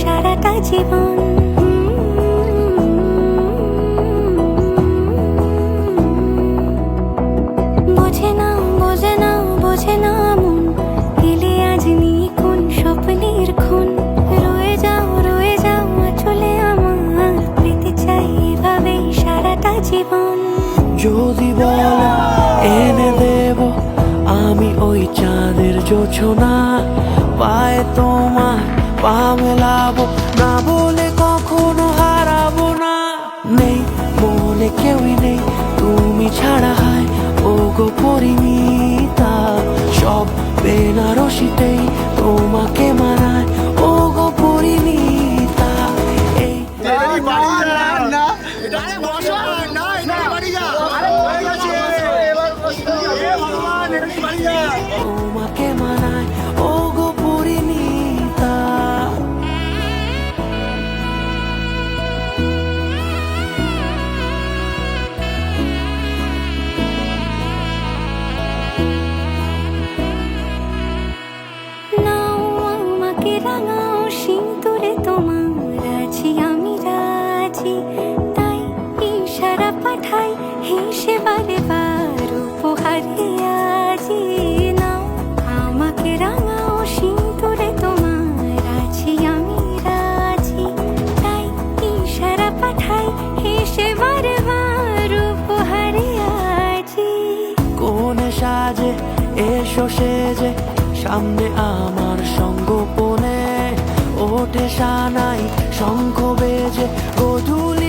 সারাটা জীবন। বোঝে না বোঝে না বোঝে না মন, এলে আজ নিখুন স্বপ্নের খুন। রয়ে যাও চলে আমার, পেতে চাই এভাবেই সারাটা জীবন। যদি বলো এনে দেব আমি ওই চাঁদের জোছনা, পায়ে তোমার পা মেলাবো, না বলে কখনো হারাবো না। নেই মনে কেউই নেই তুমি ছাড়া, হায় ও গো পরিণীতা। সব বেনারসিতেই তোমাকে মানায় ও গো পরিণীতা। এই তোমাকে মানায় ও গো পরিণীতা। নাও আমাকে রাঙাও সিঁদুরে তোমার, আছি আমি রাজি। তাই ইশারা পাঠাই হেসে বারে বার উপহারে আজি। নাও আমাকে রাঙাও সিঁদুরে তোমার, আছি আমি রাজি। তাই ইশারা পাঠাই হেসে বারে বার উপহারে আজি। কোনে সাজে এসো সেজে সামনে আমার সঙ্গোপনে, ওঠে সানাই শঙ্খ বেজে গোধূলি